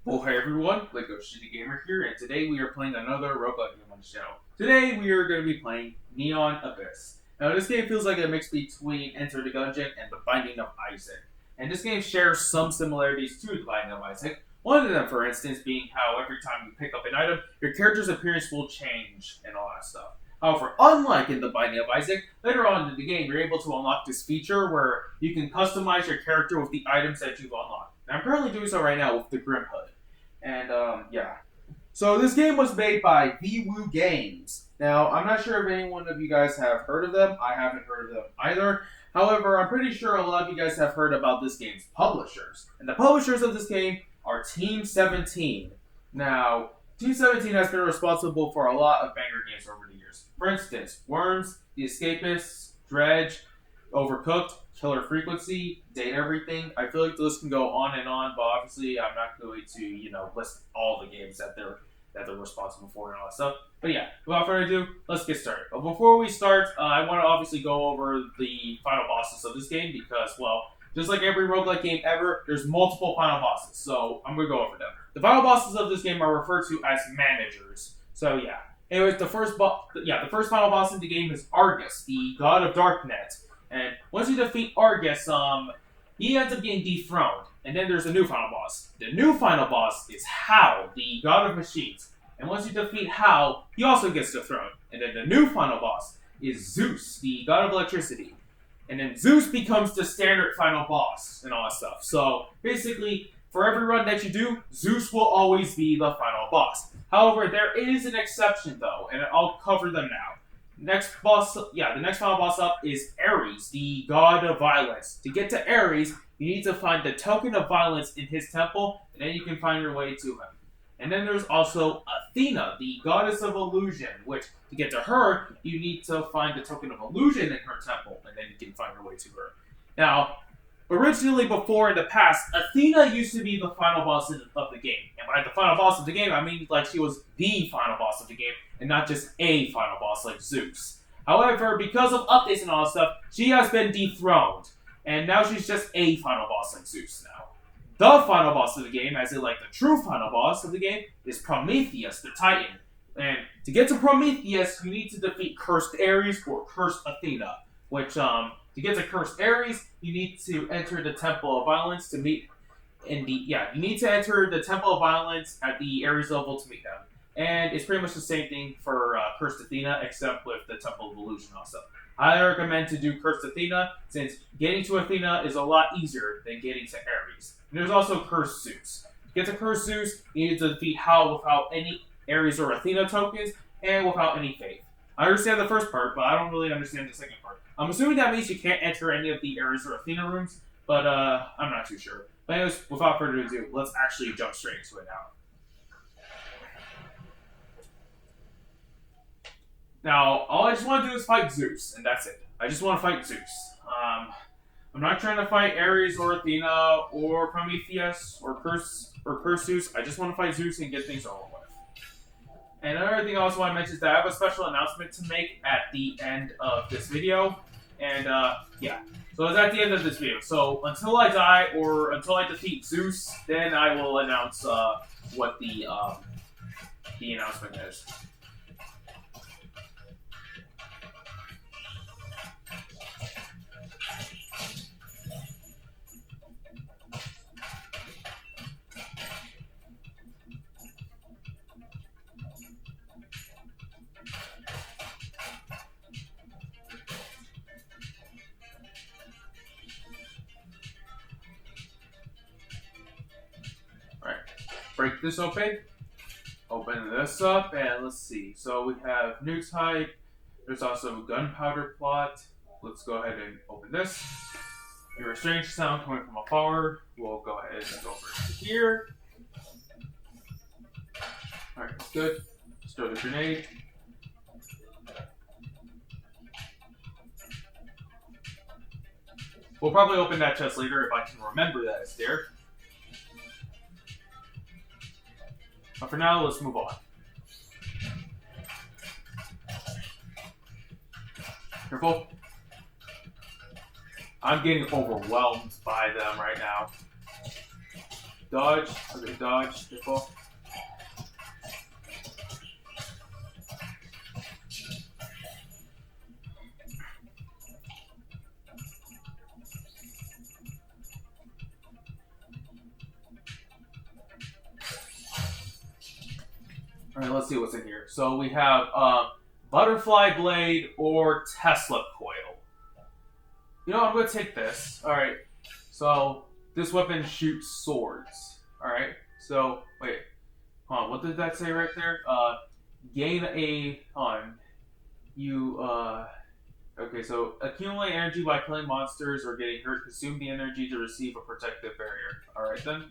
Well, hey everyone, Lego Shitty Gamer here, and today we are playing another roguelike game on the channel. Today we are going to be playing Neon Abyss. Now this game feels like a mix between Enter the Gungeon and The Binding of Isaac. And this game shares some similarities to The Binding of Isaac. One of them, for instance, being how every time you pick up an item, your character's appearance will change and all that stuff. However, unlike in The Binding of Isaac, later on in the game you're able to unlock this feature where you can customize your character with the items that you've unlocked. And I'm currently doing so right now with the Grim Hood. And, yeah. So this game was made by VWoo Games. Now, I'm not sure if any one of you guys have heard of them. I haven't heard of them either. However, I'm pretty sure a lot of you guys have heard about this game's publishers. And the publishers of this game are Team 17. Now, Team 17 has been responsible for a lot of banger games over the years. For instance, Worms, The Escapists, Dredge, Overcooked, Killer Frequency, Date Everything. I feel like the list can go on and on, but obviously I'm not going to, list all the games that they're responsible for and all that stuff. But yeah, without further ado, let's get started. But before we start, I want to obviously go over the final bosses of this game because, well, just like every roguelike game ever, there's multiple final bosses. So I'm going to go over them. The final bosses of this game are referred to as managers. So yeah. Anyways, the first final boss in the game is Argus, the god of Darknet. And once you defeat Argus, he ends up getting dethroned. And then there's a new final boss. The new final boss is Hal, the god of machines. And once you defeat Hal, he also gets dethroned. And then the new final boss is Zeus, the god of electricity. And then Zeus becomes the standard final boss and all that stuff. So basically, for every run that you do, Zeus will always be the final boss. However, there is an exception though, and I'll cover them now. The next final boss up is Ares, the god of violence. To get to Ares, you need to find the token of violence in his temple, and then you can find your way to him. And then there's also Athena, the goddess of illusion, which, to get to her, you need to find the token of illusion in her temple, and then you can find your way to her. Now, originally, before in the past, Athena used to be the final boss of the game. And by the final boss of the game, I mean like she was the final boss of the game, and not just a final boss like Zeus. However, because of updates and all that stuff, she has been dethroned. And now she's just a final boss like Zeus now. The final boss of the game, as in like the true final boss of the game, is Prometheus, the Titan. And to get to Prometheus, you need to defeat Cursed Ares or Cursed Athena. Which, to get to Cursed Ares, you need to enter the Temple of Violence to meet you need to enter the Temple of Violence at the Ares level to meet them. And it's pretty much the same thing for Cursed Athena, except with the Temple of Illusion also. I recommend to do Cursed Athena, since getting to Athena is a lot easier than getting to Ares. And there's also Cursed Zeus. To get to Cursed Zeus, you need to defeat Hal without any Ares or Athena tokens, and without any faith. I understand the first part, but I don't really understand the second part. I'm assuming that means you can't enter any of the Ares or Athena rooms, but I'm not too sure. But anyways, without further ado, let's actually jump straight into it now. Now, all I just want to do is fight Zeus, and that's it. I just want to fight Zeus. I'm not trying to fight Ares or Athena or Prometheus or Curse Zeus. I just want to fight Zeus and get things over with. And another thing I also want to mention is that I have a special announcement to make at the end of this video. And, so it's at the end of this video. So until I die or until I defeat Zeus, then I will announce what the announcement is. Break this open this up, and let's see. So we have new type. There's also gunpowder plot. Let's go ahead and open this. Hear a strange sound coming from afar. We'll go ahead and go over to here. Alright, that's good. Let's throw the grenade. We'll probably open that chest later if I can remember that it's there. But for now, let's move on. Careful. I'm getting overwhelmed by them right now. dodge. Okay, dodge. Careful. Alright, let's see what's in here. So we have Butterfly Blade or Tesla Coil. You know, I'm going to take this. Alright, so this weapon shoots swords. Alright, so, wait. Hold on, what did that say right there? Gain a... Okay, so accumulate energy by killing monsters or getting hurt. Consume the energy to receive a protective barrier. Alright then.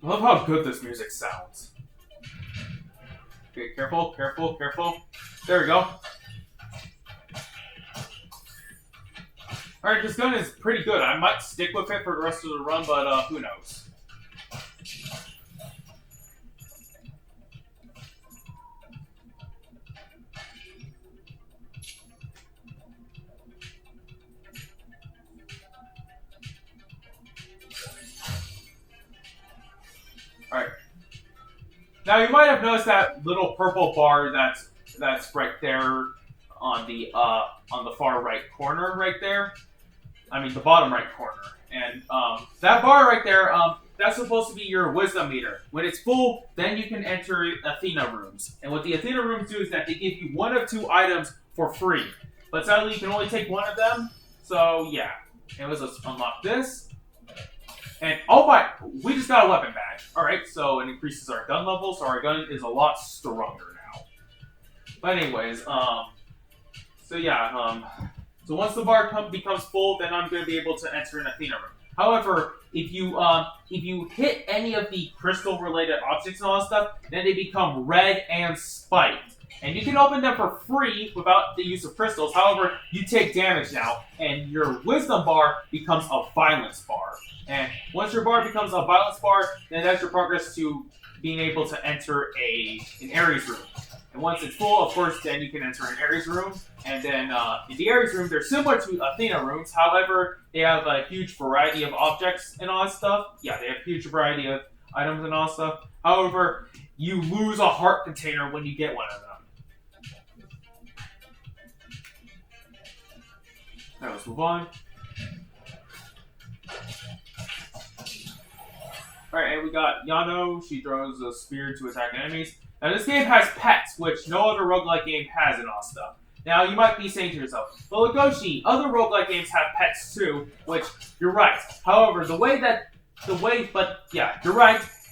I love how good this music sounds. Okay, careful, careful, careful. There we go. Alright, this gun is pretty good. I might stick with it for the rest of the run, but who knows. Alright. Now you might have noticed that little purple bar that's right there on the far right corner right there. I mean the bottom right corner. And that bar right there, that's supposed to be your wisdom meter. When it's full, then you can enter Athena rooms. And what the Athena rooms do is that they give you one of two items for free. But sadly you can only take one of them. So yeah. And let's unlock this. And oh my, we just got a weapon badge. Alright, so it increases our gun level, so our gun is a lot stronger now. But anyways, so yeah, so once the bar becomes full, then I'm going to be able to enter an Athena room. However, if you hit any of the crystal-related objects and all that stuff, then they become red and spiked. And you can open them for free without the use of crystals. However, you take damage now, and your wisdom bar becomes a violence bar. And once your bar becomes a violence bar, then that's your progress to being able to enter an Ares room. And once it's full, of course, then you can enter an Ares room. And then in the Ares room, they're similar to Athena rooms. However, they have a huge variety of objects and all that stuff. Yeah, they have a huge variety of items and all that stuff. However, you lose a heart container when you get one of them. Alright, let's move on. Alright, and we got Yano. She throws a spear to attack enemies. Now, this game has pets, which no other roguelike game has and all stuff. Now, you might be saying to yourself, well, Legoshi, other roguelike games have pets too, which, you're right. However, you're right,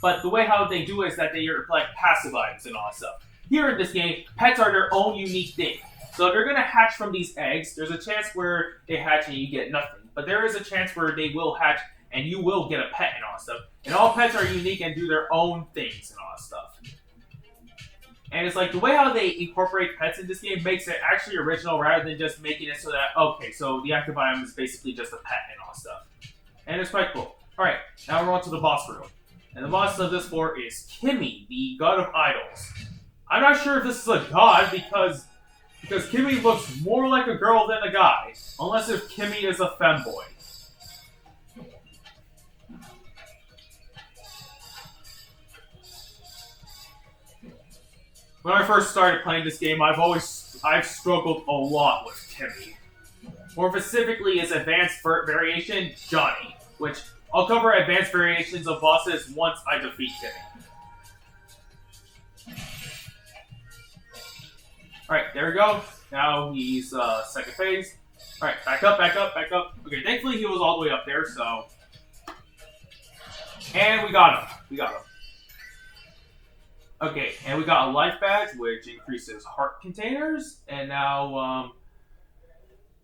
but the way how they do it is that they are like passive items and all that stuff. Here in this game, pets are their own unique thing. So they're going to hatch from these eggs. There's a chance where they hatch and you get nothing. But there is a chance where they will hatch and you will get a pet and all that stuff. And all pets are unique and do their own things and all that stuff. And it's like, the way how they incorporate pets in this game makes it actually original rather than just making it so that, okay, so the active item is basically just a pet and all that stuff. And it's quite cool. Alright, now we're on to the boss room. And the boss of this floor is Kimmy, the god of idols. I'm not sure if this is a god because Kimmy looks more like a girl than a guy. Unless if Kimmy is a femboy. When I first started playing this game, I've struggled a lot with Kimmy. More specifically, its advanced variation, Johnny, which I'll cover advanced variations of bosses once I defeat Kimmy. Alright, there we go. Now he's second phase. Alright, back up, back up, back up. Okay, thankfully he was all the way up there, so... And we got him. We got him. Okay, and we got a life badge, which increases heart containers. And now,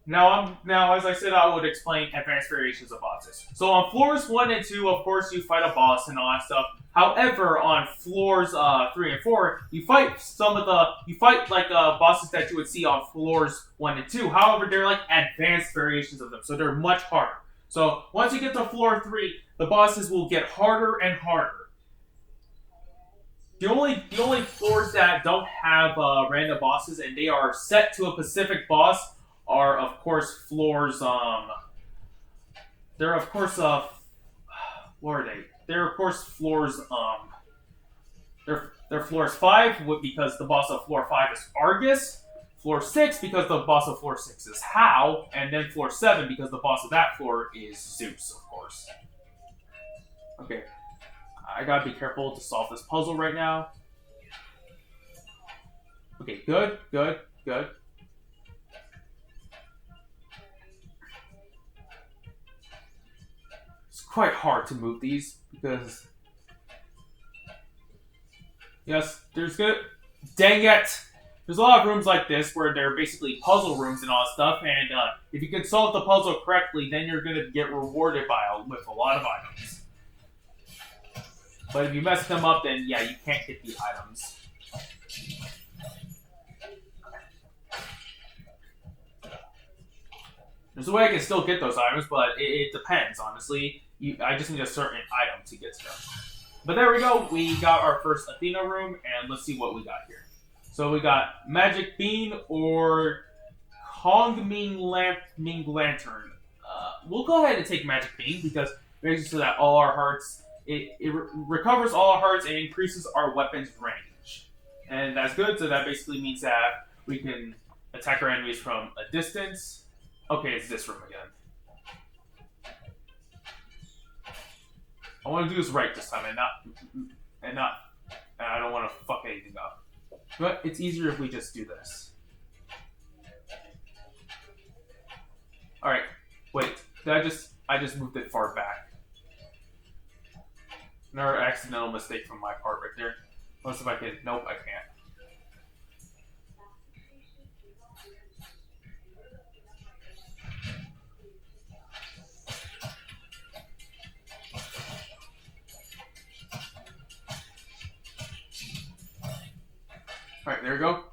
Now as I said, I would explain advanced variations of bosses. So on floors 1 and 2, of course, you fight a boss and all that stuff. However, on floors 3 and 4, you fight like bosses that you would see on floors 1 and 2. However, they're like advanced variations of them, so they're much harder. So once you get to floor 3, the bosses will get harder and harder. The only floors that don't have random bosses and they are set to a specific boss are of course floors they're of course what are they? They're of course floors they're floors 5 because the boss of floor 5 is Argus, floor 6 because the boss of floor 6 is Hal, and then floor 7 because the boss of that floor is Zeus, of course. Okay. I gotta be careful to solve this puzzle right now. Okay, good, good, good. It's quite hard to move these because yes, there's good. Dang it! There's a lot of rooms like this where they're basically puzzle rooms and all that stuff, and if you can solve the puzzle correctly, then you're gonna get rewarded with a lot of items. But if you mess them up, then yeah, you can't get the items. There's a way I can still get those items, but it depends, honestly. I just need a certain item to get to them. But there we go. We got our first Athena room, and let's see what we got here. So we got Magic Bean or Kong Ming Lantern. We'll go ahead and take Magic Bean because it makes it so that all our hearts... It recovers all our hearts and increases our weapon's range. And that's good, so that basically means that we can attack our enemies from a distance. Okay, it's this room again. I want to do this right this time, and I don't want to fuck anything up. But it's easier if we just do this. All right, wait. I just moved it far back. Another accidental mistake from my part right there. Unless if I can. Nope, I can't. Alright, there we go.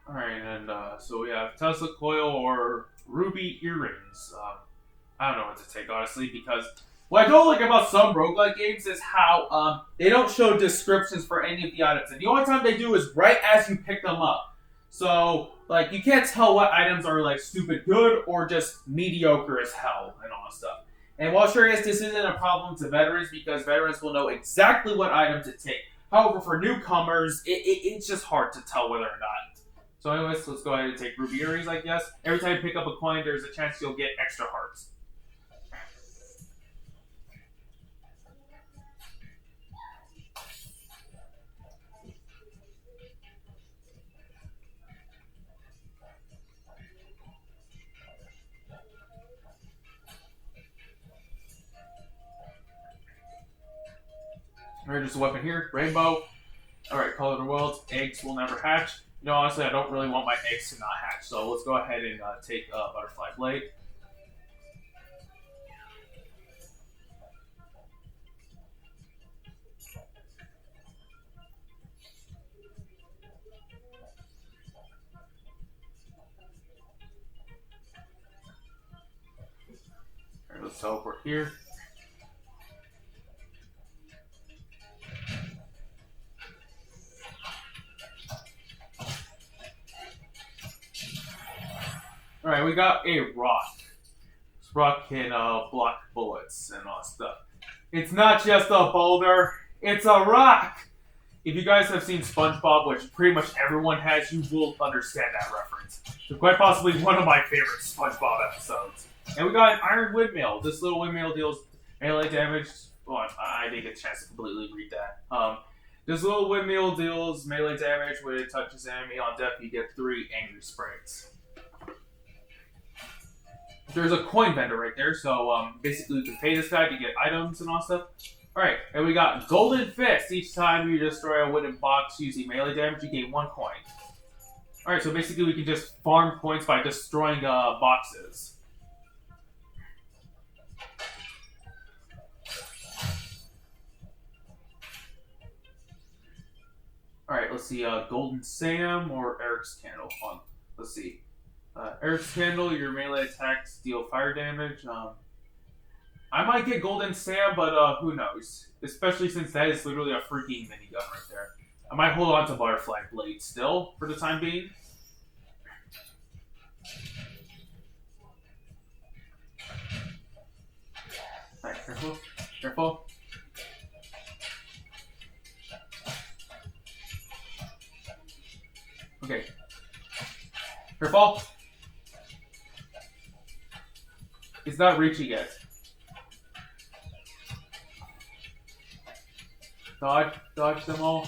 Alright, and so we have Tesla coil or ruby earrings. I don't know what to take, honestly, because what I don't like about some roguelike games is how they don't show descriptions for any of the items. And the only time they do is right as you pick them up. So, like, you can't tell what items are, like, stupid good or just mediocre as hell and all that stuff. And while sure, yes, this isn't a problem to veterans because veterans will know exactly what item to take. However, for newcomers, it's just hard to tell whether or not. So anyways, let's go ahead and take ruby earrings, I guess. Every time you pick up a coin, there's a chance you'll get extra hearts. Alright, there's a weapon here. Rainbow. Alright, color the world. Eggs will never hatch. You know, honestly, I don't really want my eggs to not hatch, so let's go ahead and take Butterfly Blade. Alright, let's teleport here. Alright, we got a rock. This rock can block bullets and all stuff. It's not just a boulder, it's a rock! If you guys have seen SpongeBob, which pretty much everyone has, you will understand that reference. It's quite possibly one of my favorite SpongeBob episodes. And we got an iron windmill. This little windmill deals melee damage. Well, I didn't get a chance to completely read that. This little windmill deals melee damage when it touches an enemy on death. You get 3 angry sprites. There's a coin vendor right there, so basically you can pay this guy to get items and all stuff. Alright, and we got Golden Fist. Each time you destroy a wooden box using melee damage, you gain 1 coin. Alright, so basically we can just farm points by destroying boxes. Alright, let's see, Golden Sam or Eric's Candle. Let's see. Eric's Candle, your melee attacks deal fire damage. I might get Golden Sam, but who knows? Especially since that is literally a freaking minigun right there. I might hold on to Butterfly Blade still, for the time being. Alright, careful. Careful. Okay. Careful. It's not reaching yet. Dodge them all.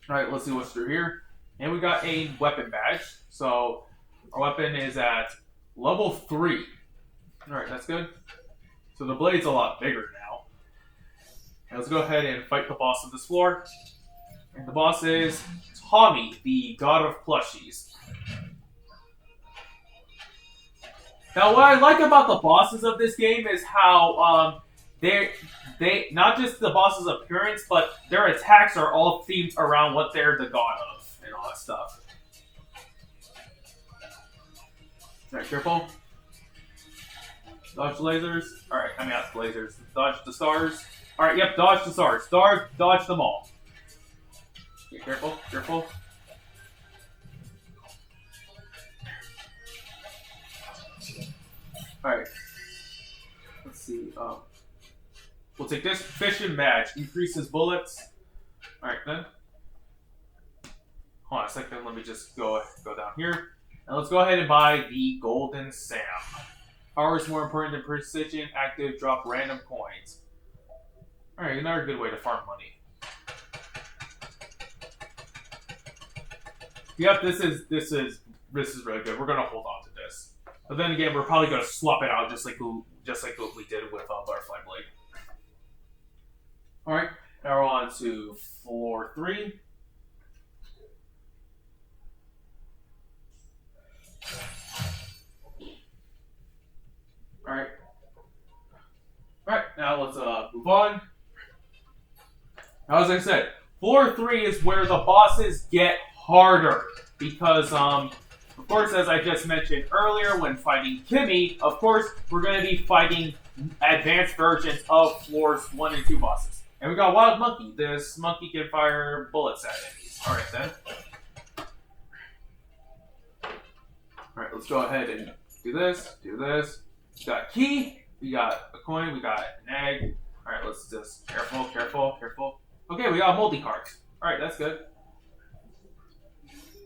Alright, let's see what's through here. And we got a weapon badge. So, our weapon is at level 3. Alright, that's good. So the blade's a lot bigger now. And let's go ahead and fight the boss of this floor. And the boss is Tommy, the god of plushies. Now, what I like about the bosses of this game is how they not just the boss's appearance, but their attacks are all themed around what they're the god of and all that stuff. Alright, careful. Dodge lasers. Alright, I mean not the lasers. Dodge the stars. Alright, yep, dodge the stars. Dodge them all. Okay, careful, careful. Alright. Let's see. We'll take this fishing badge. Increases bullets. Alright, then. Hold on a second. Let me just go down here. And let's go ahead and buy the Golden Sam. Power is more important than precision. Active, drop random coins. Alright, another good way to farm money. Yep, this is really good. We're gonna hold on to this. But then again, we're probably gonna swap it out just like what we did with Butterfly Blade. Alright, now we're on to floor 3. Alright. Alright, now let's move on. Now, as I said, floor 3 is where the bosses get harder. Because, of course, as I just mentioned earlier, when fighting Kimmy, of course, we're going to be fighting advanced versions of floors 1 and 2 bosses. And we got Wild Monkey. This monkey can fire bullets at enemies. Alright, then. Alright, let's go ahead and do this. We got a key, we got a coin, we got an egg. Alright, let's just careful. Okay, we got multi-cards. Alright, that's good.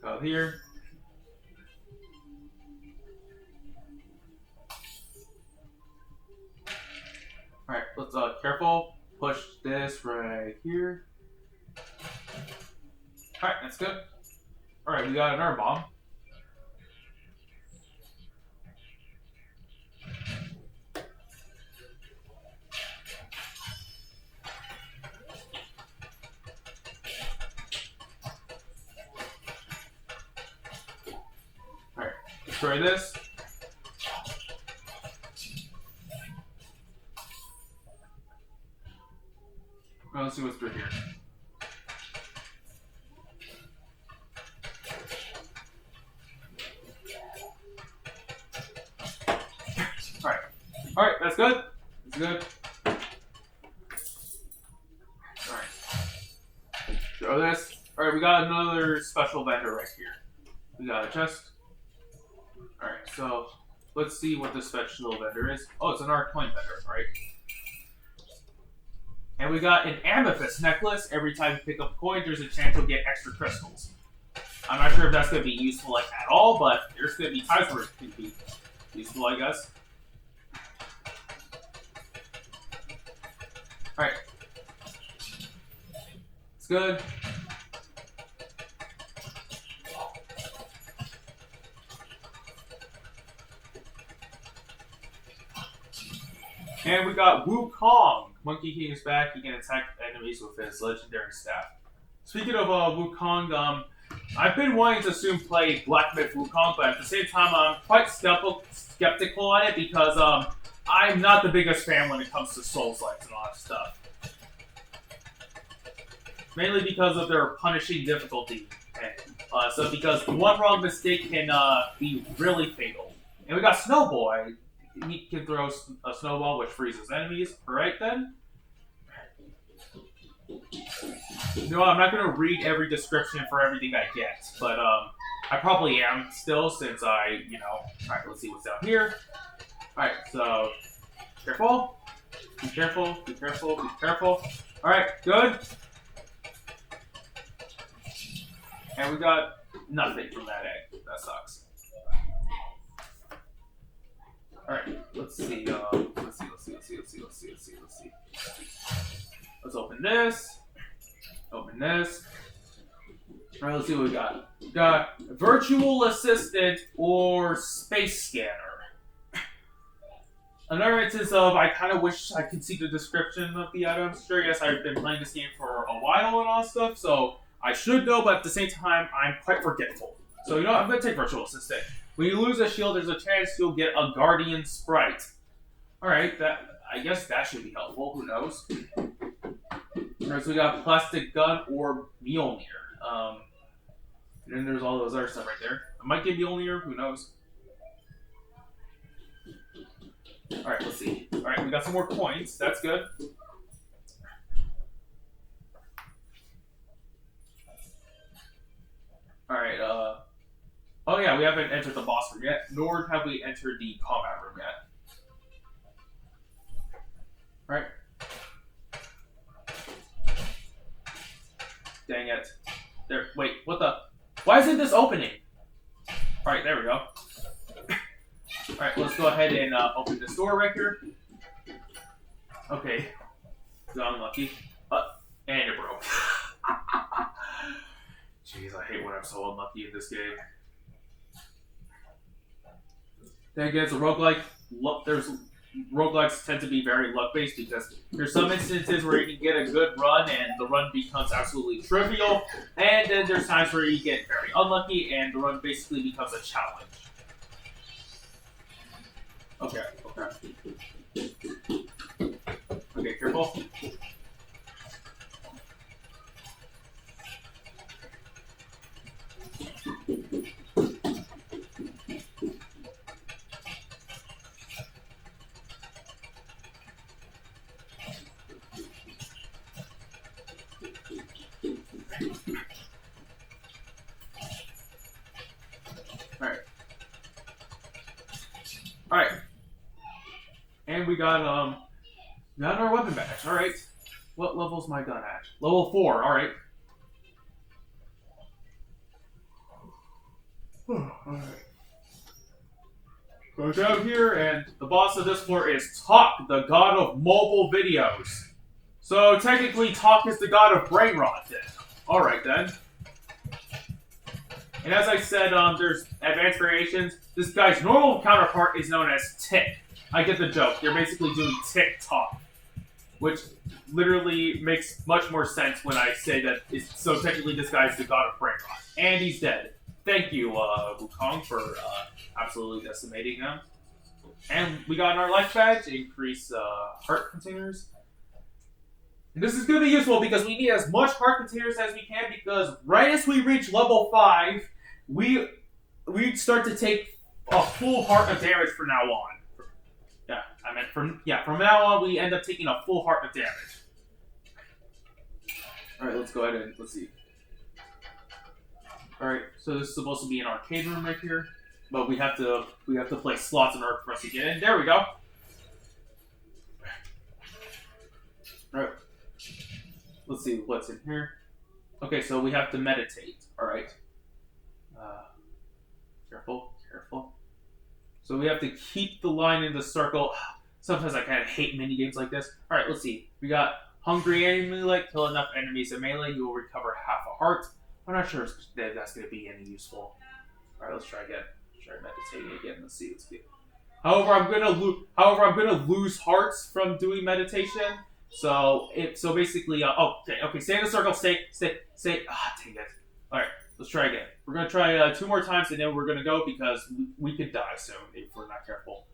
Go here. Alright, let's careful. Push this right here. Alright, that's good. Alright, we got another bomb. Alright, destroy this. Well, let's see what's through here. Alright, that's good. Alright. another special vendor right here. We got a chest. Alright, so let's see what the special vendor is. Oh, it's an art coin vendor, right? And we got an amethyst necklace. Every time you pick up a coin, there's a chance you'll get extra crystals. I'm not sure if that's going to be useful like at all, but there's going to be times where it could be useful, I guess. Alright. It's good. And we got Wukong. Monkey King is back. He can attack enemies with his legendary staff. Speaking of Wukong, I've been wanting to soon play Black Myth Wukong, but at the same time, I'm quite skeptical on it because I'm not the biggest fan when it comes to Souls-likes and all that stuff. Mainly because of their punishing difficulty. So because one wrong mistake can be really fatal. And we got Snowboy. He can throw a snowball which freezes enemies. Alright then. No, I'm not going to read every description for everything I get, but I probably am still since Alright, let's see what's down here. Alright, so careful. Be careful, be careful, be careful. Alright, good. And we got nothing from that egg. That sucks. Alright, let's see. Let's see. Let's open this. Open this. Alright, let's see what we got. We got Virtual Assistant or Space Scanner. Another instance of I kind of wish I could see the description of the items. Sure, yes, I've been playing this game for a while and all stuff, so I should know, but at the same time, I'm quite forgetful. So, you know what? I'm going to take Virtual Assistant. When you lose a shield, there's a chance you'll get a Guardian Sprite. Alright, I guess that should be helpful. Who knows? Alright, so we got Plastic Gun or Mjolnir. And then there's all those other stuff right there. I might get Mjolnir. Who knows? Alright, let's see. Alright, we got some more coins. That's good. Alright, oh yeah, we haven't entered the boss room yet, nor have we entered the combat room yet. Alright. Dang it. There, wait, what the? Why isn't this opening? Alright, there we go. Alright, let's go ahead and open this door right here. Okay. Got unlucky. And it broke. Jeez, I hate when I'm so unlucky in this game. Then again, it's a roguelike. Roguelikes tend to be very luck-based because there's some instances where you can get a good run and the run becomes absolutely trivial, and then there's times where you get very unlucky and the run basically becomes a challenge. Okay. Okay, careful. Alright. And we got our weapon badge. Alright. What level's my gun at? Level 4, alright. Alright. Go down here, and the boss of this floor is Talk, the god of mobile videos. So technically, Talk is the god of brain rot then. Alright then. And as I said, there's advanced variations. This guy's normal counterpart is known as Tick. I get the joke. They're basically doing TikTok, which literally makes much more sense when I say that. So technically, this guy is the god of brain rot, and he's dead. Thank you, Wukong, for absolutely decimating him. And we got our life badge, increase heart containers. And this is going to be useful because we need as much heart containers as we can, because right as we reach level 5, we start to take a full heart of damage from now on. From now on we end up taking a full heart of damage. Alright, let's go ahead and let's see. Alright, so this is supposed to be an arcade room right here. But we have to play slots in order for us to get in. There we go. Alright. Let's see what's in here. Okay, so we have to meditate. Alright. Careful, careful. So we have to keep the line in the circle. Sometimes I kind of hate mini games like this. Alright, let's see. We got Hungry Enemy Like. Kill enough enemies in melee, you will recover half a heart. I'm not sure if that's going to be any useful. Alright, let's try again. Try meditating again. Let's see. Let's get. However, I'm gonna lose hearts from doing meditation. So basically, okay. Stay in the circle. Stay. Dang it. All right, let's try again. We're gonna try 2 more times, and then we're gonna go because we could die soon if we're not careful.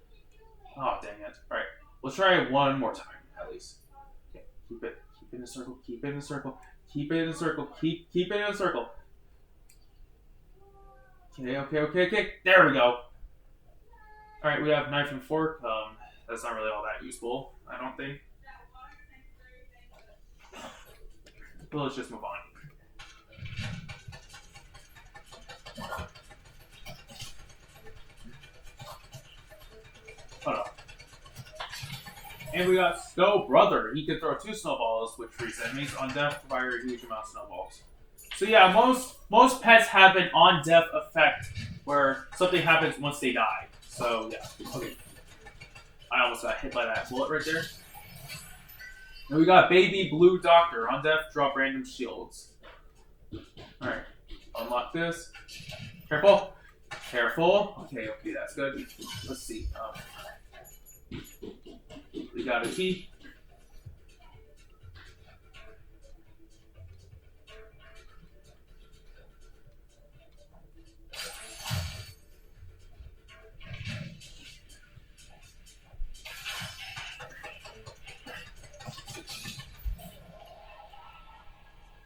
Oh, dang it. All right, let's try it 1 more time at least. Okay, keep it in the circle. Keep it in the circle. Keep it in the circle. Keep it in the circle. Okay. There we go. Alright, we have knife and fork. That's not really all that useful, I don't think. Well, let's just move on. Oh no. And we got Snow Brother. He can throw 2 snowballs, which frees enemies. On death, fire a huge amount of snowballs. So yeah, most pets have an on-death effect where something happens once they die. So yeah, okay. I almost got hit by that bullet right there. And we got Baby Blue Doctor. On death, drop random shields. Alright, unlock this. Careful. Okay, that's good. Let's see. We got a key.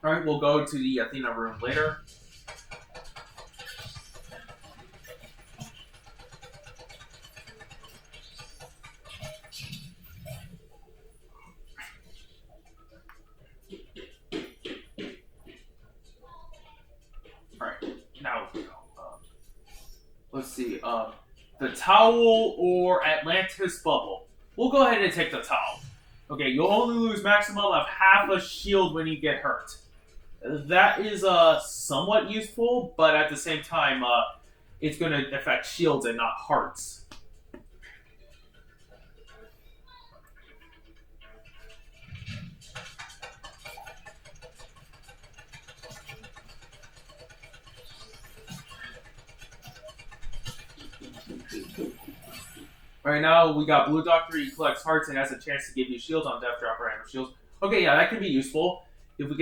Alright, we'll go to the Athena room later. Alright, now let's see. The towel or Atlantis bubble. We'll go ahead and take the towel. Okay, you'll only lose maximum of half a shield when you get hurt. That is somewhat useful, but at the same time, it's going to affect shields and not hearts. Right now, we got Blue Doctor. He collects hearts and has a chance to give you shields on death, drop random shields. Okay, yeah, that can be useful. If we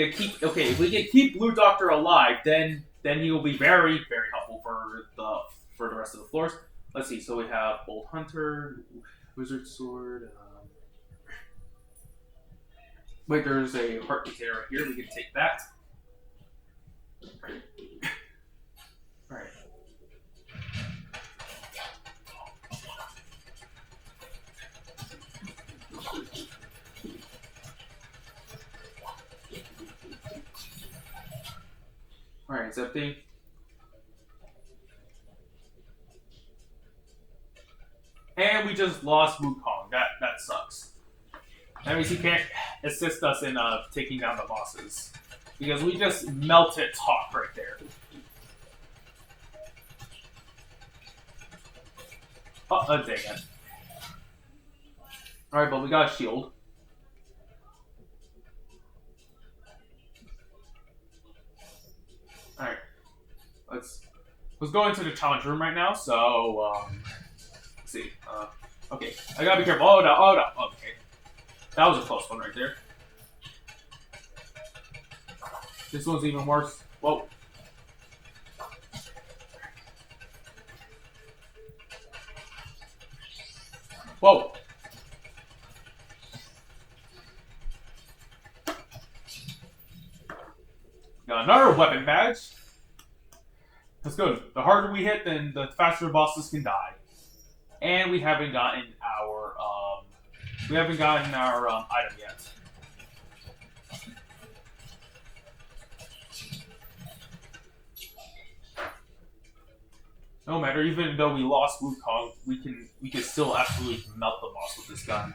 can keep Blue Doctor alive, then he will be very, very helpful for the rest of the floors. Let's see. So we have Bolt Hunter, Wizard Sword. Wait, there's a heart container right here. We can take that. All right. Alright, it's empty. And we just lost Wukong. That sucks. That means he can't assist us in taking down the bosses. Because we just melted Talk right there. Oh, dang it. Alright, but we got a shield. Alright. Let's go into the challenge room right now, so, let's see. Okay. I gotta be careful. Oh, no. Okay. That was a close one right there. This one's even worse. Whoa. Whoa. Got another weapon badge. That's good. The harder we hit, then the faster bosses can die. And we haven't gotten our item yet. No matter, even though we lost Wukong, we can still absolutely melt the boss with this gun.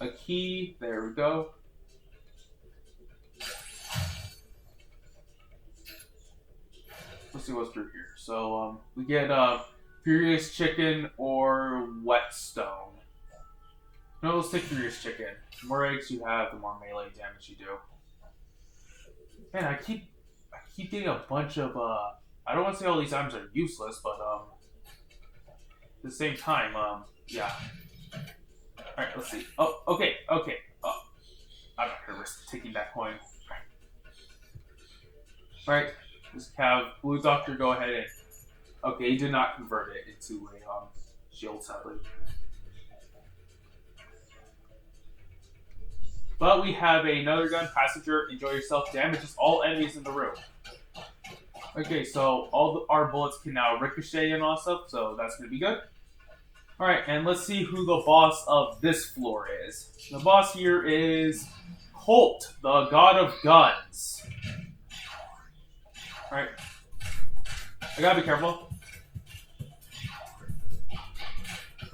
A key, there we go. Let's see what's through here. So we get Furious Chicken or Whetstone. No, let's take Furious Chicken. The more eggs you have, the more melee damage you do. Man, I keep getting a bunch of I don't want to say all these items are useless, but at the same time, yeah. Alright, let's see. Oh, okay. I'm not gonna risk taking that coin. Alright, let's have Blue Doctor go ahead and... Okay, he did not convert it into a shield, sadly. But we have another gun, Passenger. Enjoy yourself. Damages all enemies in the room. Okay, so our bullets can now ricochet and all stuff, so that's going to be good. Alright, and let's see who the boss of this floor is. The boss here is Colt, the god of guns. Alright. I gotta be careful.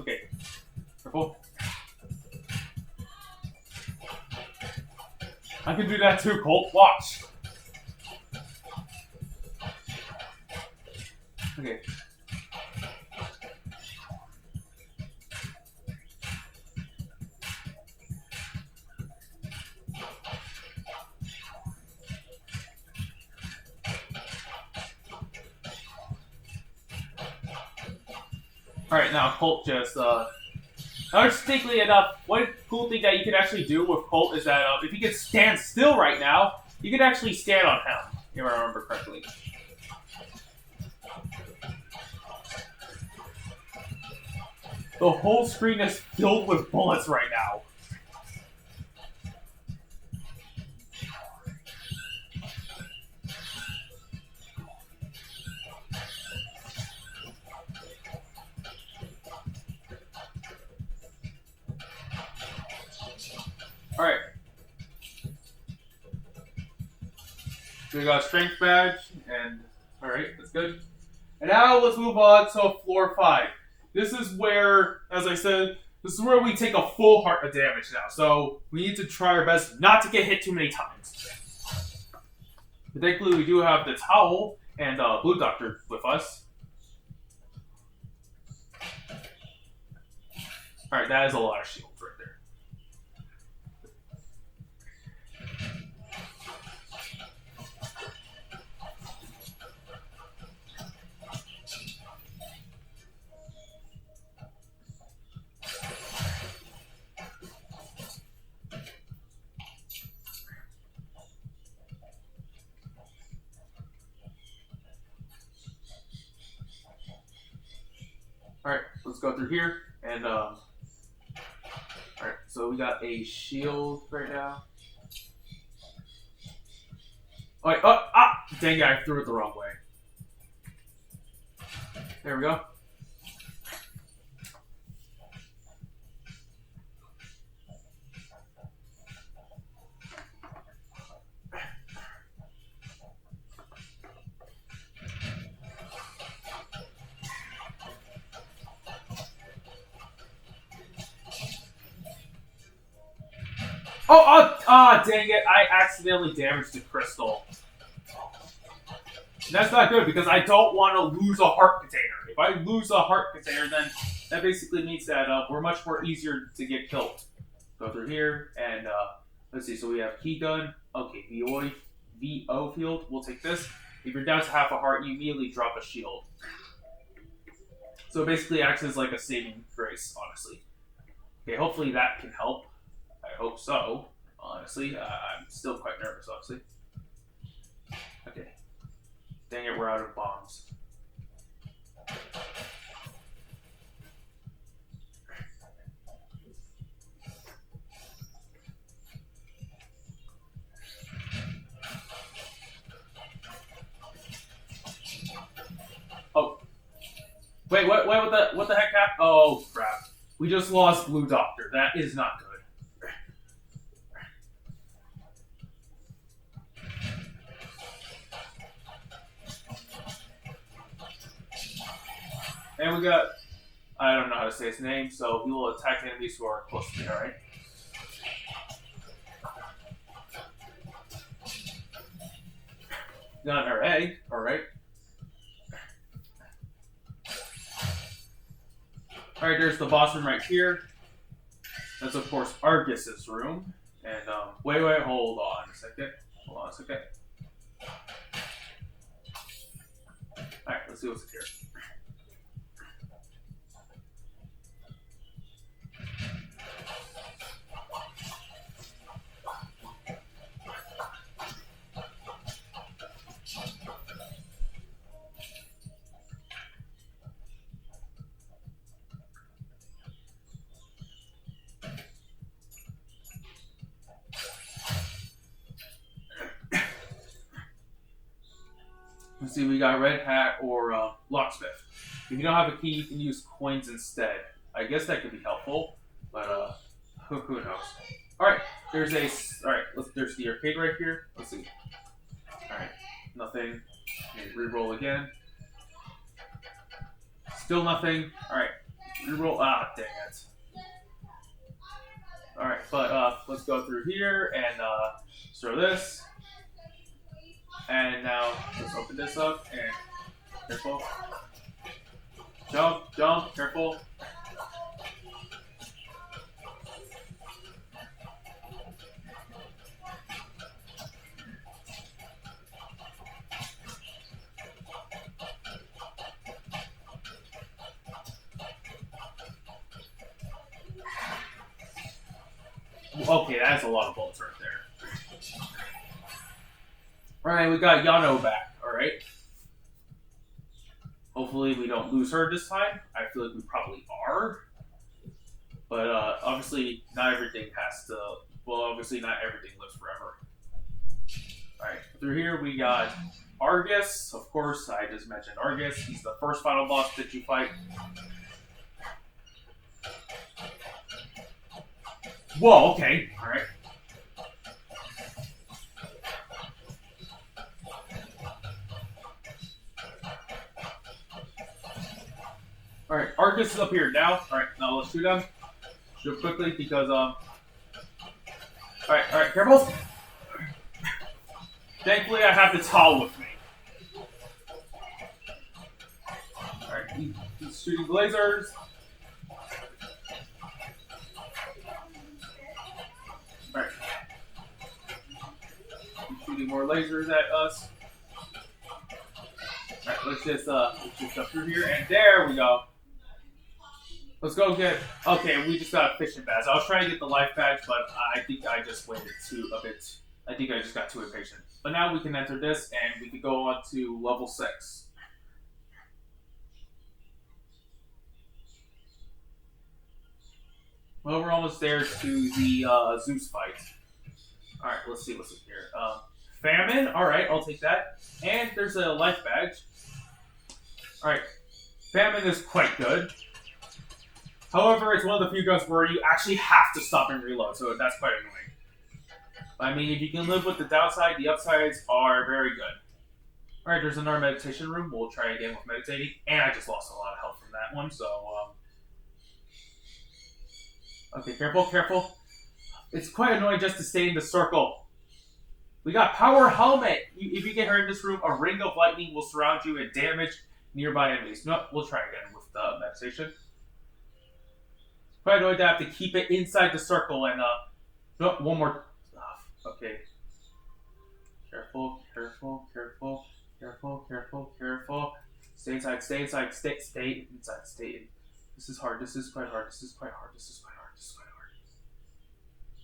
Okay. Careful. I can do that too, Colt. Watch. Okay. Alright, now Colt just, interestingly enough, one cool thing that you can actually do with Colt is that if you can stand still right now, you can actually stand on him, if I remember correctly. The whole screen is filled with bullets right now. Alright. So we got a strength badge, and alright, that's good. And now let's move on to floor 5. This is where, as I said, this is where we take a full heart of damage now. So we need to try our best not to get hit too many times. But thankfully we do have the towel and Blue Doctor with us. Alright, that is a lot of shields right there. Alright, let's go through here, and, alright, so we got a shield right now. Alright, dang it, I threw it the wrong way. There we go. Dang it, I accidentally damaged the crystal. And that's not good, because I don't want to lose a heart container. If I lose a heart container, then that basically means that we're much more easier to get killed. Go through here, and let's see, so we have key gun. Okay, VO field, we'll take this. If you're down to half a heart, you immediately drop a shield. So it basically acts as like a saving grace, honestly. Okay, hopefully that can help. I hope so, honestly. I'm still quite nervous, honestly. Okay. Dang it, we're out of bombs. Oh. Wait, what the heck happened? Oh, crap. We just lost Blue Doctor. That is not good. And we got, I don't know how to say his name, so he will attack enemies who are close to me, alright? Got our egg, alright. Alright, there's the boss room right here. That's, of course, Argus's room. And, wait, hold on a second. Alright, let's see what's here. Let's see, we got Red Hat or Locksmith. If you don't have a key, you can use coins instead. I guess that could be helpful, but who knows? Alright, there's the arcade right here. Let's see. Alright, nothing. Okay, reroll again. Still nothing. Alright, reroll. Ah, dang it. Alright, but let's go through here and throw this. And now let's open this up and careful. Jump, careful. Okay, that's a lot of bullets right there. Alright, we got Yano back, alright? Hopefully we don't lose her this time. I feel like we probably are. But obviously not everything has to, well, obviously not everything lives forever. Alright, through here we got Argus. Of course, I just mentioned Argus. He's the first final boss that you fight. Whoa, okay, alright. Alright, Argus is up here now. Alright, now let's shoot him. Shoot quickly because, Alright, careful! Thankfully, I have the towel with me. Alright, he's shooting lasers. Alright. He's shooting more lasers at us. Alright, let's just up through here, and there we go. Let's go get. Okay, we just got a fishing badge. I was trying to get the life badge, but I think I just waited a bit. I think I just got too impatient. But now we can enter this, and we can go on to level 6. Well, we're almost there to the Zeus fight. All right, let's see what's in here. Famine. All right, I'll take that. And there's a life badge. All right, Famine is quite good. However, it's one of the few guns where you actually have to stop and reload, so that's quite annoying. I mean, if you can live with the downside, the upsides are very good. Alright, there's another meditation room. We'll try again with meditating. And I just lost a lot of health from that one, so, Okay, careful. It's quite annoying just to stay in the circle. We got Power Helmet. If you get hurt in this room, a ring of lightning will surround you and damage nearby enemies. No, we'll try again with the meditation. Quite annoying to have to keep it inside the circle and, no, one more. Okay. Careful. Stay inside. Stay inside. This is hard. This is quite hard.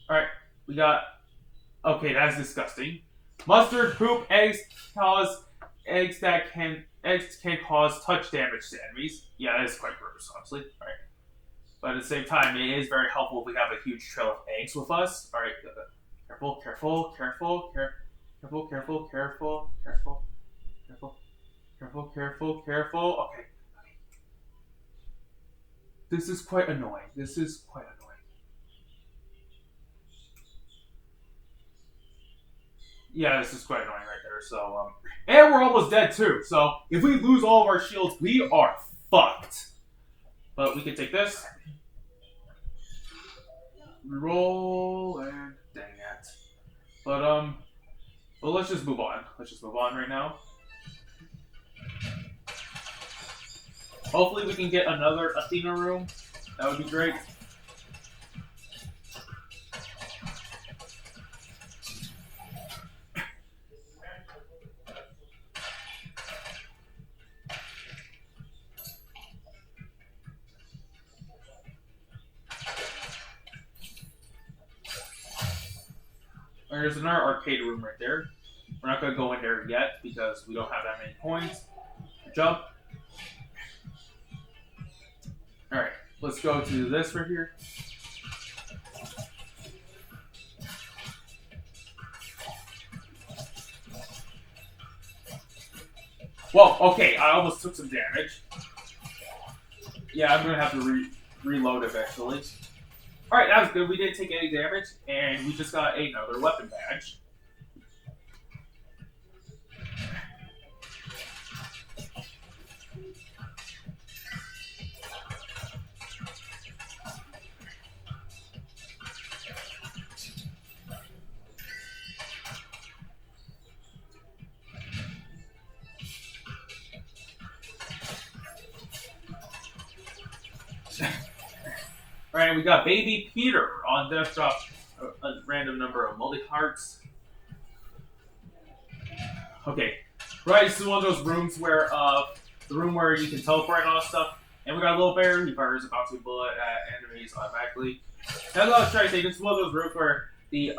Alright, we got. Okay, that's disgusting. Mustard, poop, eggs can cause touch damage to enemies. Yeah, that is quite gross, honestly. Alright. But at the same time, it is very helpful if we have a huge trail of eggs with us. Alright, careful. Okay. This is quite annoying. Yeah, this is quite annoying right there. So, and we're almost dead too. So, if we lose all of our shields, we are fucked. But we can take this. Roll and dang it. But well, let's just move on. Let's just move on right now. Hopefully we can get another Athena room. That would be great. There's another arcade room right there. We're not going to go in there yet because we don't have that many coins. Jump. Alright, let's go to this right here. Whoa, okay, I almost took some damage. Yeah, I'm going to have to reload eventually. Alright, that was good. We didn't take any damage, and we just got another weapon badge. Alright, we got Baby Peter on desktop, a random number of multi-hearts. Okay, right, this is one of those rooms where, the room where you can teleport and all that stuff. And we got a little bear, he fires a bouncy bullet at enemies automatically. That's what I was trying to say, this is one of those rooms where the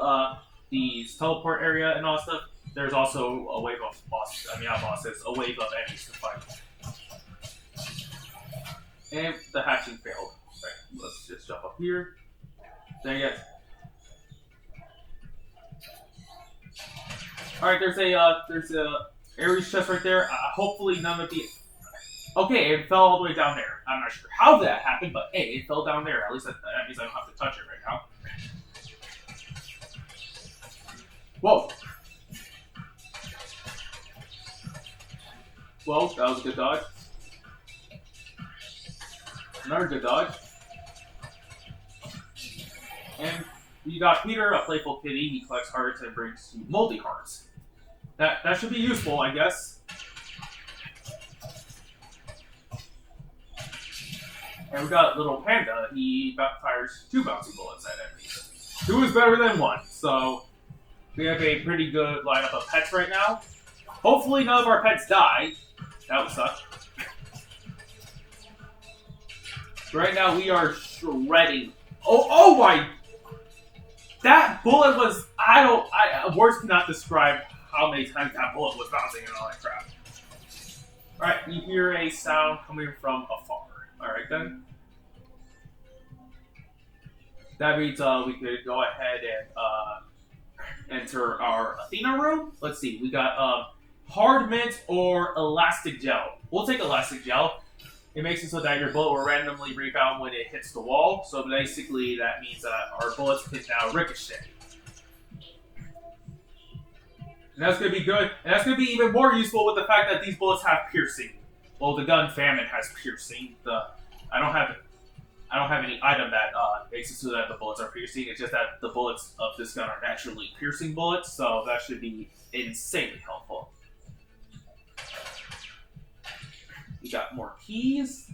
teleport area and all that stuff, there's also a wave of bosses, I mean not bosses, a wave of enemies to fight. And the hatching failed. Right, let's just jump up here. Dang it. Alright, there's a Ares chest right there. Hopefully none of the... Okay, it fell all the way down there. I'm not sure how that happened, but hey, it fell down there. At least that means I don't have to touch it right now. Whoa. Well, that was a good dodge. Another good dodge. And you got Peter, a playful kitty. He collects hearts and brings you moldy hearts. That should be useful, I guess. And we got little Panda. He fires 2 bouncy bullets at enemies. 2 is better than 1, so we have a pretty good lineup of pets right now. Hopefully none of our pets die. That would suck. Right now we are shredding. Oh my! That bullet was, words cannot describe how many times that bullet was bouncing and all that crap. Alright, you hear a sound coming from afar. Alright then. That means we could go ahead and enter our Athena room. Let's see, we got hard mint or elastic gel. We'll take elastic gel. It makes it so that your bullet will randomly rebound when it hits the wall. So basically that means that our bullets can now ricochet. And that's going to be good. And that's going to be even more useful with the fact that these bullets have piercing. Well, the gun Famine has piercing. I don't have any item that makes it so that the bullets are piercing. It's just that the bullets of this gun are naturally piercing bullets. So that should be insanely helpful. We got more keys.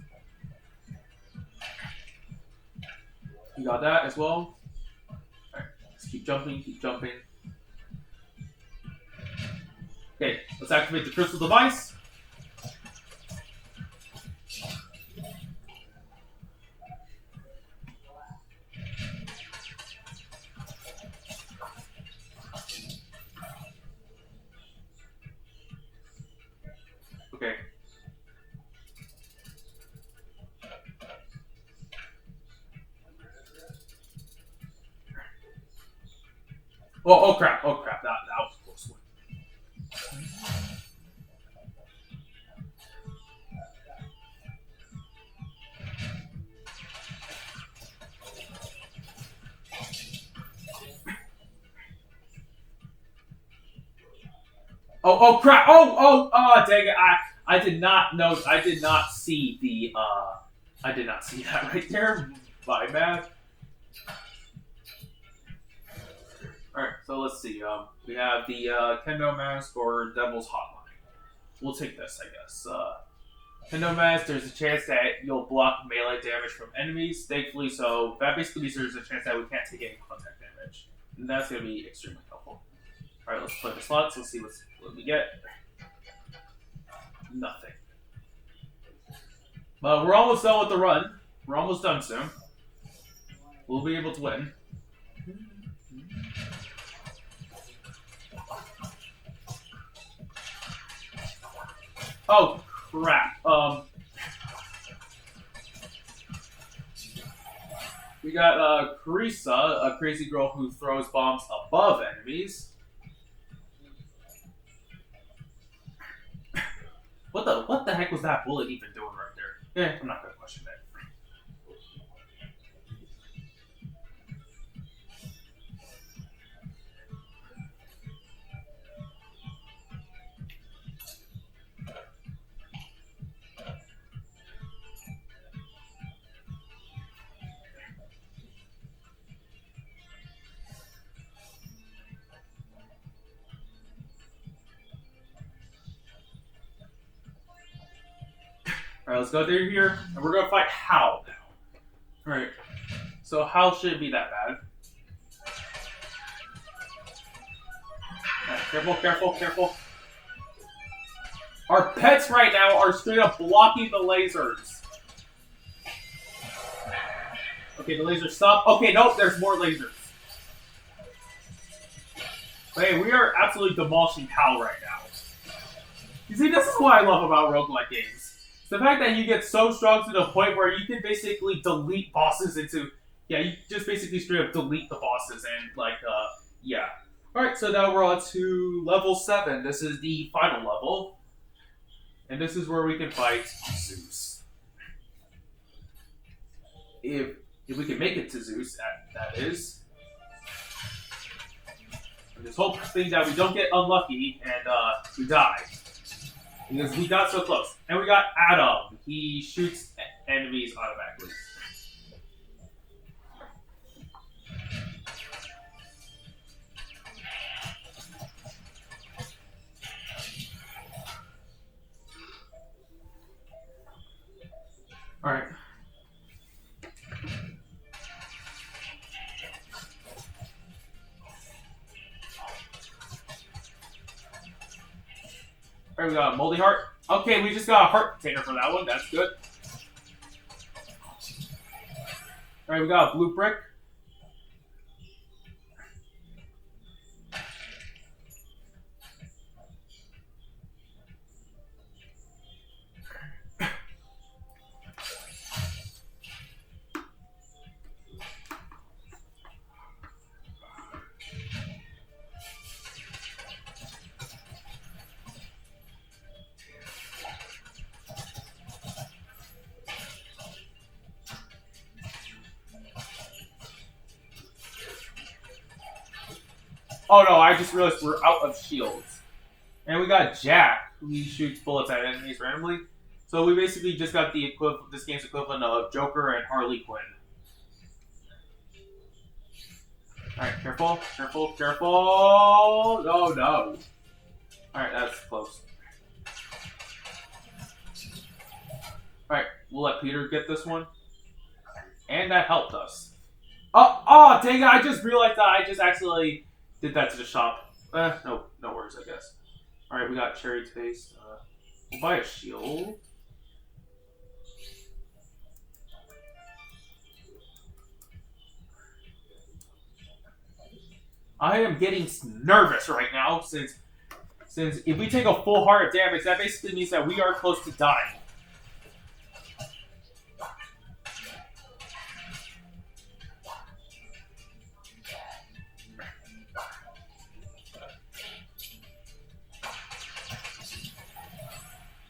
We got that as well. Alright, let's keep jumping, keep jumping. Okay, let's activate the crystal device. Okay. Oh crap, that was a close one. Oh crap, dang it, I did not know. I did not see the. I did not see that right there. My bad. All right, so let's see. We have the Kendo Mask or Devil's Hotline. We'll take this, I guess. Kendo Mask. There's a chance that you'll block melee damage from enemies. Thankfully, so that basically means there's a chance that we can't take any contact damage, and that's gonna be extremely helpful. All right, let's play the slots. Let's see what we get. Nothing. But we're almost done with the run. We're almost done soon. We'll be able to win. Oh, crap. We got Carissa, a crazy girl who throws bombs above enemies. What the heck was that bullet even doing right there? Yeah, I'm not gonna question that. Alright, let's go through here, and we're gonna fight Hal now. Alright, so Hal shouldn't be that bad. Right, careful, careful, careful. Our pets right now are straight up blocking the lasers. Okay, the lasers stop. Okay, nope, there's more lasers. Hey, we are absolutely demolishing Hal right now. You see, this is what I love about roguelike games. The fact that you get so strong to the point where you can basically delete bosses into... Yeah, you just basically straight up delete the bosses and, like, yeah. Alright, so now we're on to level 7. This is the final level. And this is where we can fight Zeus. If we can make it to Zeus, that is. And just hoping that we don't get unlucky and, we die. Because we got so close. And we got Adam. He shoots enemies automatically. Alright. Alright, we got a moldy heart. Okay, we just got a heart container for that one. That's good. Alright, we got a blue brick. Oh no, I just realized we're out of shields. And we got Jack, who shoots bullets at enemies randomly. So we basically just got the this game's equivalent of Joker and Harley Quinn. Alright, careful, careful, careful! Oh no! Alright, that's close. Alright, we'll let Peter get this one. And that helped us. Oh, dang it, I just realized that I just accidentally did that to the shop. No worries, I guess. Alright, we got cherry taste. We'll buy a shield. I am getting nervous right now since if we take a full heart of damage, that basically means that we are close to dying.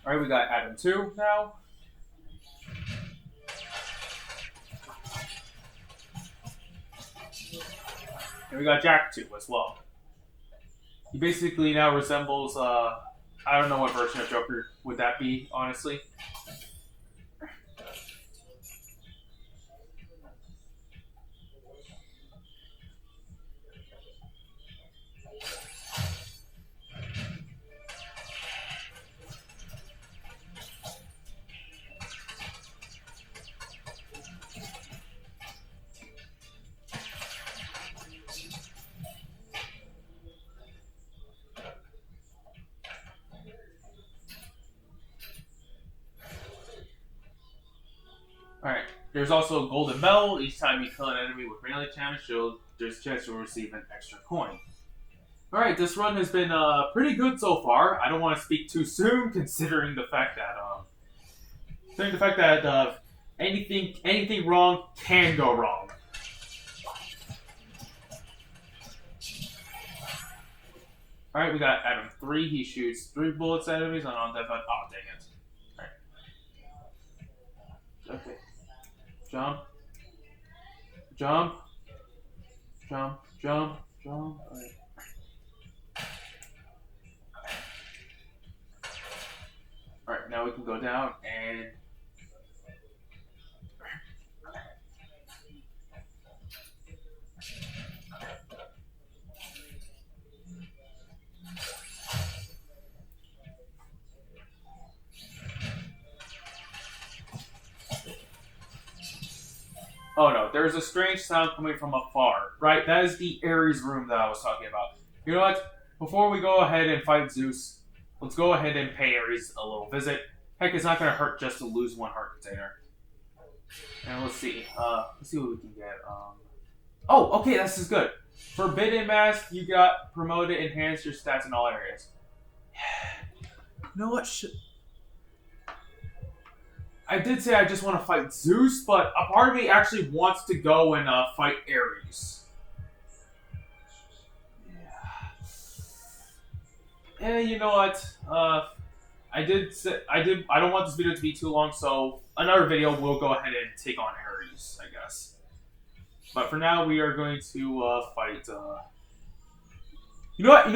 Alright, we got Adam 2 now. And we got Jack 2 as well. He basically now resembles I don't know what version of Joker would that be, honestly. Alright. There's also a golden bell. Each time you kill an enemy with melee damage, there's a chance you'll receive an extra coin. Alright, this run has been pretty good so far. I don't want to speak too soon, considering the fact that anything wrong can go wrong. Alright, we got Adam 3. He shoots 3 bullets at enemies on that. Oh, dang it. Alright. Okay. Jump. Jump. Jump. Jump. Jump. Alright. Alright, now we can go down and... Oh no, there's a strange sound coming from afar. Right, that is the Ares room that I was talking about. You know what? Before we go ahead and fight Zeus, let's go ahead and pay Ares a little visit. Heck, it's not going to hurt just to lose 1 heart container. And let's see. Let's see what we can get. Oh, okay, this is good. Forbidden Mask, you got promoted, enhance your stats in all areas. You know what? I did say I just want to fight Zeus, but a part of me actually wants to go and fight Ares. Yeah. And you know what? I don't want this video to be too long, so another video will go ahead and take on Ares, I guess. But for now, we are going to fight. You know what?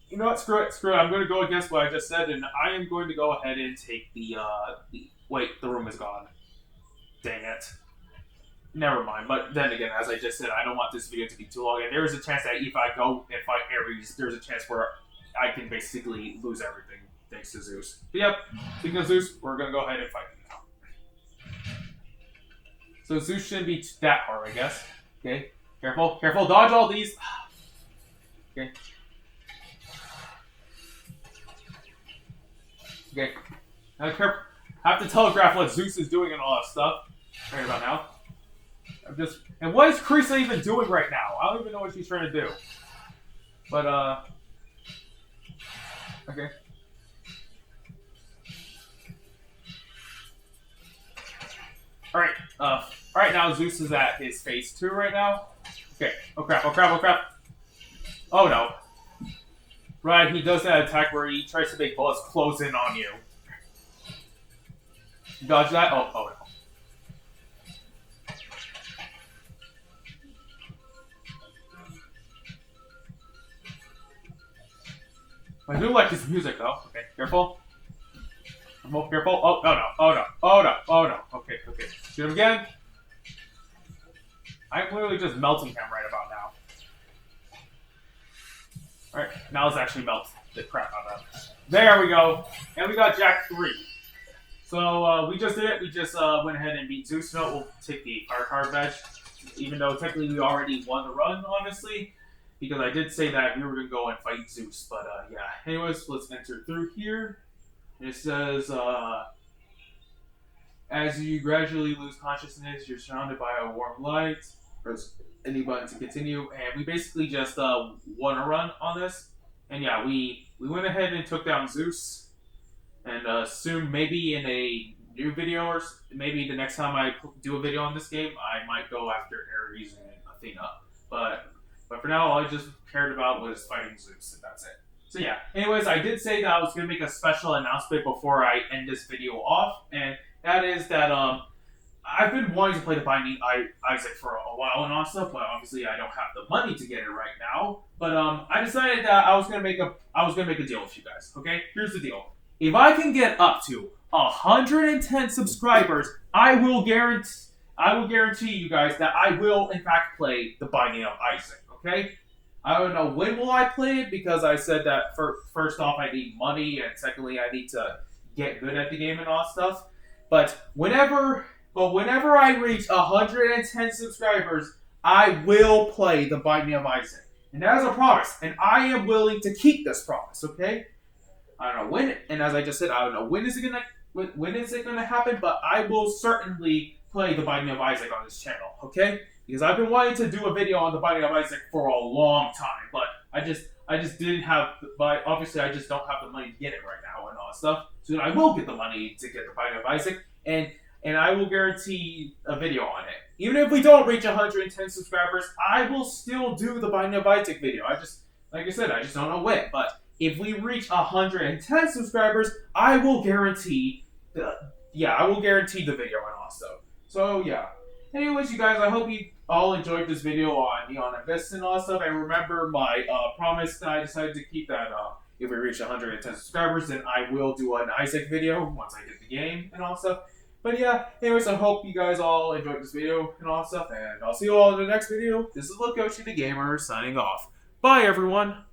You know what? Screw it. I'm going to go against what I just said, and I am going to go ahead and take the wait, the room is gone. Dang it. Never mind. But then again, as I just said, I don't want this video to be too long, and there is a chance that if I go and fight Ares, there's a chance where I can basically lose everything thanks to Zeus. But yep, speaking of Zeus, we're going to go ahead and fight him now. So Zeus shouldn't be that hard, I guess. Okay, careful, dodge all these. Okay. Okay. I have to telegraph what Zeus is doing and all that stuff. Right about now. And what is Kreesa even doing right now? I don't even know what she's trying to do. But, okay. Alright, now Zeus is at his phase 2 right now. Okay. Oh crap. Oh no. Right, he does that attack where he tries to make bullets close in on you. Dodge that? Oh no. I do like his music though. Okay, careful. Careful. Oh no. Okay. Shoot him again. I'm literally just melting him right about now. Alright, now let's actually melt the crap out of him. There we go. And we got Jack 3. So, we just did it. We just went ahead and beat Zeus. No, we'll take the fire card badge. Even though technically we already won the run, honestly. Because I did say that we were going to go and fight Zeus. But, yeah. Anyways, let's enter through here. It says, as you gradually lose consciousness, you're surrounded by a warm light. Press any button to continue. And we basically just won a run on this. And yeah, we went ahead and took down Zeus. And soon, maybe in a new video, or maybe the next time I do a video on this game, I might go after Ares and Athena. But for now, all I just cared about was fighting Zeus, and that's it. So yeah, anyways, I did say that I was going to make a special announcement before I end this video off, and that is that I've been wanting to play the Binding Isaac for a while and all stuff, but obviously I don't have the money to get it right now. But I decided that I was gonna make a deal with you guys. Okay, here's the deal: if I can get up to 110 subscribers, I will guarantee you guys that I will in fact play the Binding of Isaac. Okay. I don't know when will I play it because I said that first off I need money and secondly I need to get good at the game and all stuff. But whenever I reach 110 subscribers, I will play the Binding of Isaac. And that is a promise. And I am willing to keep this promise, okay? I don't know when, and as I just said, I don't know when is it gonna happen, but I will certainly play the Binding of Isaac on this channel, okay? Because I've been wanting to do a video on the Binding of Isaac for a long time, but I just didn't have, but obviously I just don't have the money to get it right now and all that stuff. So I will get the money to get the Binding of Isaac, and I will guarantee a video on it. Even if we don't reach 110 subscribers, I will still do the Binding of Isaac video. Like I said, I just don't know when. But if we reach 110 subscribers, I will guarantee the video and also. So yeah. Anyways, you guys, I hope you all enjoyed this video on Neon Abyss and all that stuff. And remember my promise that I decided to keep that if we reach 110 subscribers, then I will do an Isaac video once I get the game and all that stuff. But yeah, anyways, I hope you guys all enjoyed this video and all that stuff, and I'll see you all in the next video. This is Lokoshi the Gamer signing off. Bye, everyone!